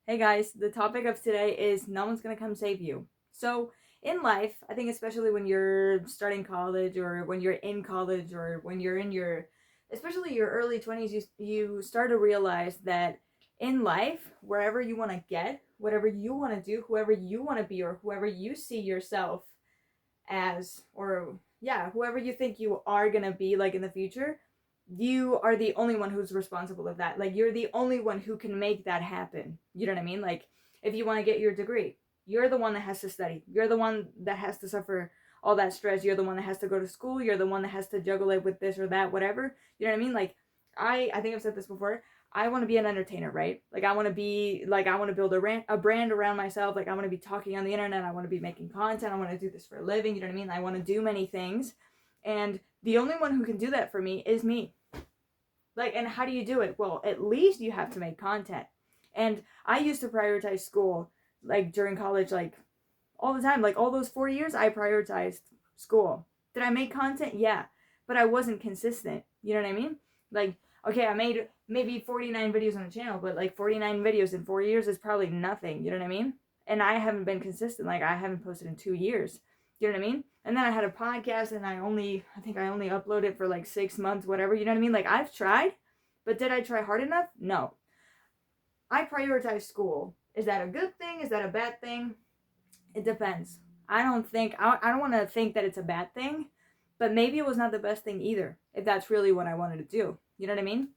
Hey guys, the topic of today is no one's gonna come save you. So, in life, I think especially when you're starting college or when you're in college or when you're in especially your early 20s, you start to realize that in life, wherever you want to get, whatever you want to do, whoever you want to be, or whoever you see yourself as, or yeah, whoever you think you are gonna be like in the future, you are the only one who's responsible of that. Like you're the only one who can make that happen. You know what I mean? Like if you want to get your degree, you're the one that has to study. You're the one that has to suffer all that stress. You're the one that has to go to school. You're the one that has to juggle it with this or that, whatever. You know what I mean? Like I think I've said this before. I want to be an entertainer, right? Like I want to be like I want to build a brand around myself. Like I want to be talking on the internet. I want to be making content. I want to do this for a living. You know what I mean? I want to do many things, and the only one who can do that for me is me. Like, and how do you do it? Well, at least you have to make content. And I used to prioritize school, like during college, like all the time. Like all those 4 years, I prioritized school. Did I make content? Yeah, but I wasn't consistent. You know what I mean? Like, okay, I made maybe 49 videos on the channel, but like 49 videos in 4 years is probably nothing. You know what I mean? And I haven't been consistent. Like, I haven't posted in 2 years. You know what I mean? And then I had a podcast, and I think I only uploaded for like 6 months, whatever. You know what I mean? Like, I've tried, but did I try hard enough? No. I prioritize school. Is that a good thing? Is that a bad thing? It depends. I don't want to think that it's a bad thing, but maybe it was not the best thing either, if that's really what I wanted to do. You know what I mean?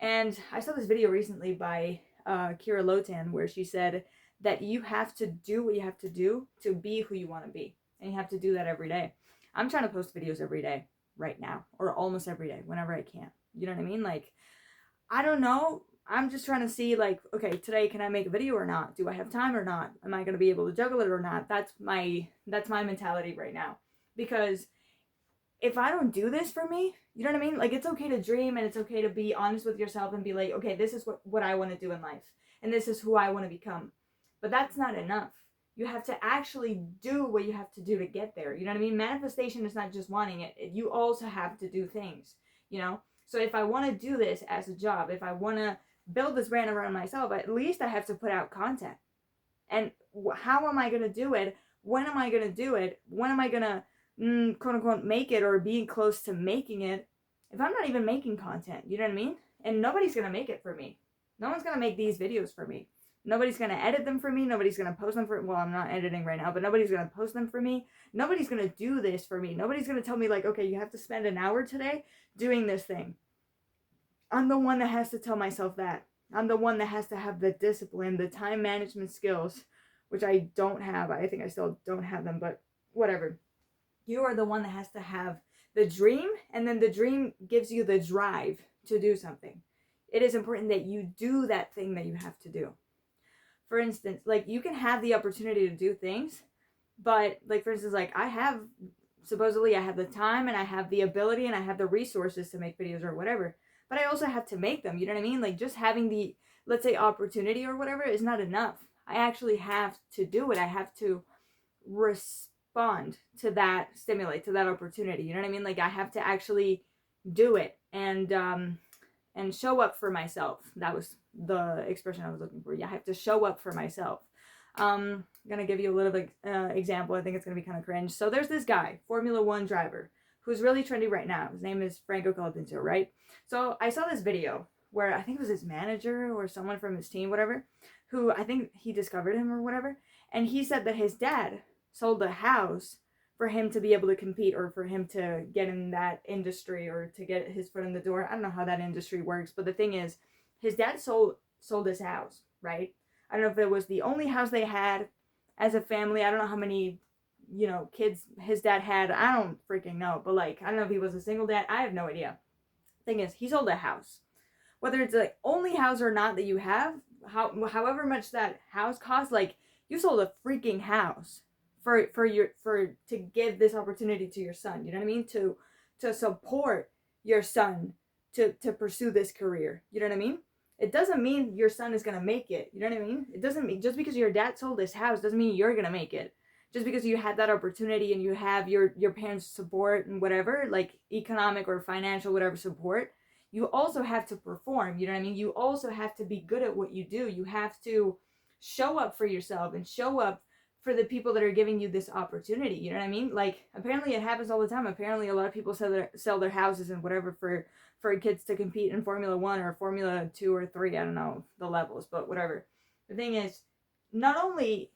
And I saw this video recently by Kira Lotan where she said that you have to do what you have to do to be who you want to be. And you have to do that every day. I'm trying to post videos every day right now, or almost every day, whenever I can. You know what I mean? Like, I don't know. I'm just trying to see, like, okay, today can I make a video or not? Do I have time or not? Am I going to be able to juggle it or not? That's my mentality right now. Because if I don't do this for me, you know what I mean? Like, it's okay to dream, and it's okay to be honest with yourself and be like, okay, this is what I want to do in life, and this is who I want to become. But that's not enough. You have to actually do what you have to do to get there. You know what I mean? Manifestation is not just wanting it. You also have to do things, you know? So if I want to do this as a job, if I want to build this brand around myself, at least I have to put out content. And how am I going to do it? When am I going to do it? When am I going to, quote unquote, make it or being close to making it if I'm not even making content? You know what I mean? And nobody's going to make it for me. No one's going to make these videos for me. Nobody's going to edit them for me. Nobody's going to post them for, well, I'm not editing right now, but nobody's going to post them for me. Nobody's going to do this for me. Nobody's going to tell me, like, okay, you have to spend an hour today doing this thing. I'm the one that has to tell myself that. I'm the one that has to have the discipline, the time management skills, which I don't have. I think I still don't have them, but whatever. You are the one that has to have the dream, and then the dream gives you the drive to do something. It is important that you do that thing that you have to do. For instance, like, you can have the opportunity to do things, but like, for instance, like, supposedly I have the time and I have the ability and I have the resources to make videos or whatever, but I also have to make them. You know what I mean? Like, just having the, let's say, opportunity or whatever is not enough. I actually have to do it. I have to respond to that stimuli, to that opportunity. You know what I mean? Like, I have to actually do it and show up for myself. That was the expression I was looking for. Yeah, I have to show up for myself. I'm gonna give you a little bit example. I think it's gonna be kind of cringe. So there's this guy, Formula One driver, who's really trendy right now. His name is Franco, right? So I saw this video where I think it was his manager or someone from his team, whatever, who I think he discovered him or whatever, and he said that his dad sold a house for him to be able to compete, or for him to get in that industry, or to get his foot in the door. I don't know how that industry works, but the thing is, his dad sold his house, right? I don't know if it was the only house they had as a family. I don't know how many, kids his dad had. I don't freaking know. But like, I don't know if he was a single dad. I have no idea. Thing is, he sold a house. Whether it's the only house or not that you have, however much that house costs, like, you sold a freaking house to give this opportunity to your son. You know what I mean? To support your son to pursue this career. You know what I mean? It doesn't mean your son is gonna make it. You know what I mean? It doesn't mean, just because your dad sold this house doesn't mean you're gonna make it. Just because you had that opportunity and you have your parents' support and whatever, like economic or financial, whatever support, you also have to perform. You know what I mean? You also have to be good at what you do. You have to show up for yourself and show up for the people that are giving you this opportunity. You know what I mean? Like, apparently it happens all the time. Apparently a lot of people sell their houses and whatever for kids to compete in Formula 1 or Formula 2 or 3. I don't know the levels, but whatever. The thing is, not only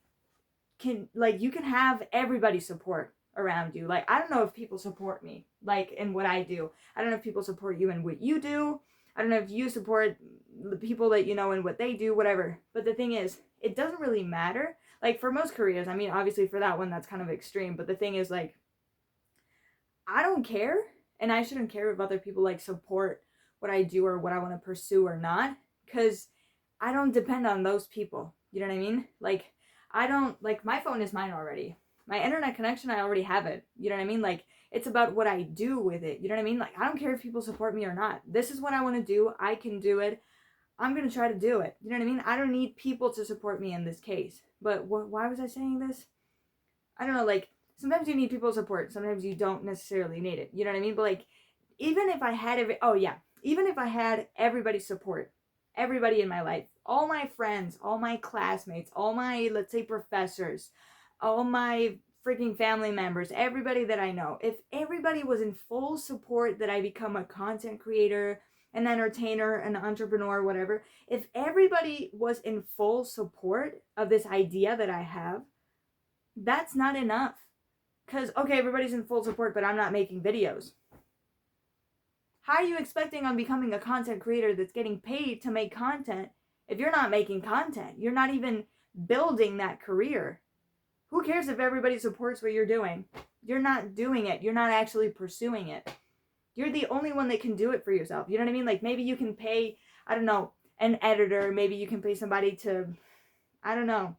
can, like, you can have everybody's support around you. Like, I don't know if people support me, like, in what I do. I don't know if people support you in what you do. I don't know if you support the people that you know in what they do, whatever. But the thing is, it doesn't really matter. Like, for most careers, I mean, obviously for that one, that's kind of extreme. But the thing is, like, I don't care. And I shouldn't care if other people, like, support what I do or what I want to pursue or not. Because I don't depend on those people. You know what I mean? Like, I don't, like, my phone is mine already. My internet connection, I already have it. You know what I mean? Like, it's about what I do with it. You know what I mean? Like, I don't care if people support me or not. This is what I want to do. I can do it. I'm going to try to do it. You know what I mean? I don't need people to support me in this case. But why was I saying this? I don't know, like, sometimes you need people's support. Sometimes you don't necessarily need it. You know what I mean? But, like, even if I had even if I had everybody's support, everybody in my life, all my friends, all my classmates, all my, let's say, professors, all my freaking family members, everybody that I know, if everybody was in full support that I become a content creator, an entertainer, an entrepreneur, whatever, if everybody was in full support of this idea that I have, that's not enough. Because, okay, everybody's in full support, but I'm not making videos. How are you expecting on becoming a content creator that's getting paid to make content if you're not making content? You're not even building that career. Who cares if everybody supports what you're doing? You're not doing it. You're not actually pursuing it. You're the only one that can do it for yourself. You know what I mean? Like, maybe you can pay, I don't know, an editor. Maybe you can pay somebody to, I don't know,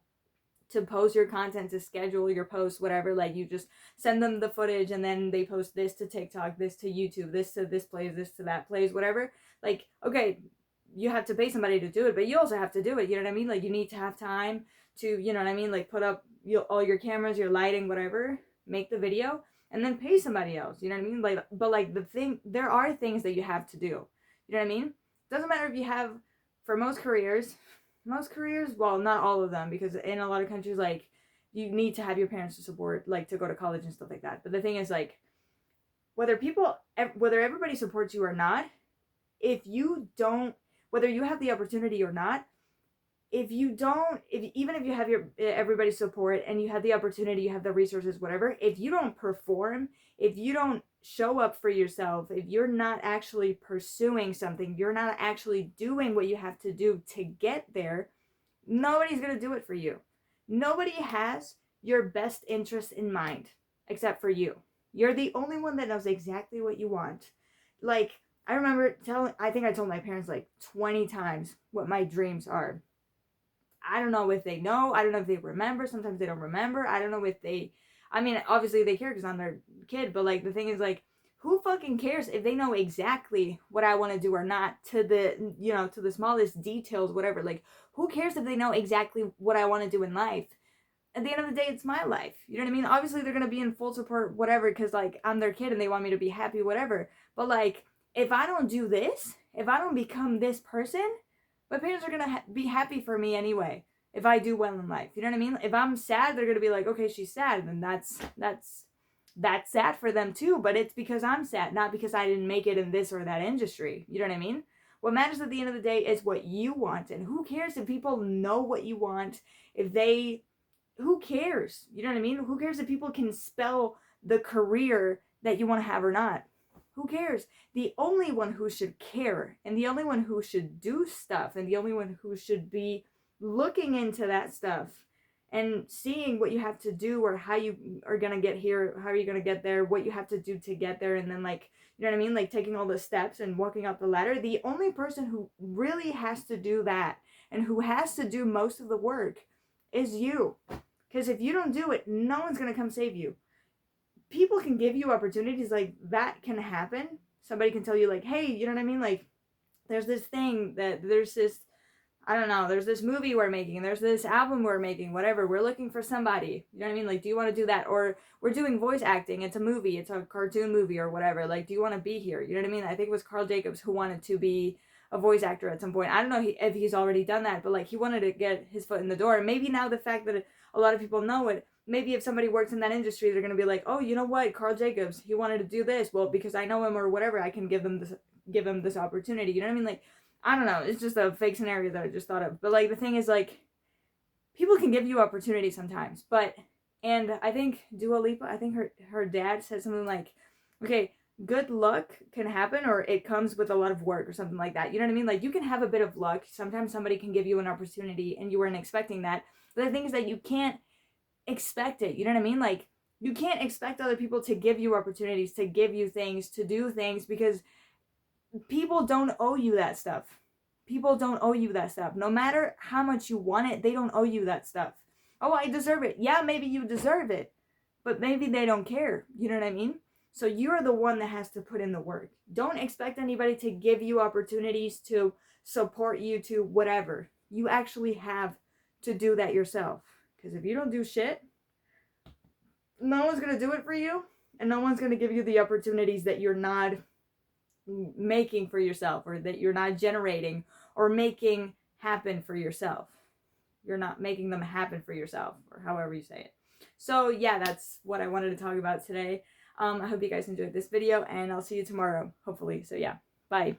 to post your content, to schedule your posts, whatever. Like, you just send them the footage and then they post this to TikTok, this to YouTube, this to this plays, this to that plays, whatever. Like, okay, you have to pay somebody to do it, but you also have to do it. You know what I mean? Like, you need to have time to, you know what I mean? Like, put up all your cameras, your lighting, whatever, make the video, and then pay somebody else. You know what I mean? Like, but like, there are things that you have to do. You know what I mean? Doesn't matter if you have, for most careers, well, not all of them, because in a lot of countries, like, you need to have your parents to support, like, to go to college and stuff like that. But the thing is, like, whether everybody supports you or not, whether you have the opportunity or not, even if you have everybody's support and you have the opportunity, you have the resources, whatever, if you don't perform, if you don't show up for yourself, if you're not actually pursuing something, you're not actually doing what you have to do to get there, nobody's going to do it for you. Nobody has your best interest in mind except for you. You're the only one that knows exactly what you want. Like, I remember I think I told my parents like 20 times what my dreams are. I don't know if they know. I don't know if they remember. Sometimes they don't remember. I don't know if I mean, obviously they care because I'm their kid, but like, the thing is, like, who fucking cares if they know exactly what I want to do or not, to the smallest details, whatever. Like, who cares if they know exactly what I want to do in life? At the end of the day, it's my life. You know what I mean? Obviously, they're going to be in full support, whatever, because, like, I'm their kid and they want me to be happy, whatever. But, like, if I don't do this, if I don't become this person, my parents are going to be happy for me anyway if I do well in life. You know what I mean? If I'm sad, they're going to be like, okay, she's sad. And that's sad for them too, but it's because I'm sad, not because I didn't make it in this or that industry. You know what I mean? What matters at the end of the day is what you want. And who cares if people know what you want? Who cares? You know what I mean? Who cares if people can spell the career that you want to have or not? Who cares? The only one who should care, and the only one who should do stuff, and the only one who should be looking into that stuff and seeing what you have to do, or how you are going to get here, how are you going to get there, what you have to do to get there, and then, like, you know what I mean? Like, taking all the steps and walking up the ladder. The only person who really has to do that and who has to do most of the work is you. Because if you don't do it, no one's going to come save you. People can give you opportunities, like, that can happen. Somebody can tell you, like, hey, you know what I mean? Like, there's this thing there's this movie we're making, there's this album we're making, whatever, we're looking for somebody. You know what I mean? Like, do you want to do that? Or we're doing voice acting, it's a movie, it's a cartoon movie or whatever. Like, do you want to be here? You know what I mean? I think it was Carl Jacobs who wanted to be a voice actor at some point. I don't know if he's already done that, but like he wanted to get his foot in the door. And maybe now the fact that a lot of people know it, maybe if somebody works in that industry, they're going to be like, oh, you know what, Carl Jacobs, he wanted to do this. Well, because I know him or whatever, I can give him this opportunity. You know what I mean? Like, I don't know. It's just a fake scenario that I just thought of. But like the thing is, like, people can give you opportunities sometimes, but, and I think Dua Lipa, I think her dad said something like, okay, good luck can happen or it comes with a lot of work or something like that. You know what I mean? Like, you can have a bit of luck. Sometimes somebody can give you an opportunity and you weren't expecting that. But the thing is that you can't expect it. You know what I mean? Like, you can't expect other people to give you opportunities, to give you things, to do things, because people don't owe you that stuff. People don't owe you that stuff. No matter how much you want it, they don't owe you that stuff. Oh, I deserve it. Yeah, maybe you deserve it, but maybe they don't care. You know what I mean? So you're the one that has to put in the work. Don't expect anybody to give you opportunities, to support you, to whatever. You actually have to do that yourself. Because if you don't do shit, no one's going to do it for you, and no one's going to give you the opportunities that you're not making for yourself, or that you're not generating or making happen for yourself. You're not making them happen for yourself, or however you say it. So yeah, that's what I wanted to talk about today. I hope you guys enjoyed this video, and I'll see you tomorrow, hopefully. So yeah, bye.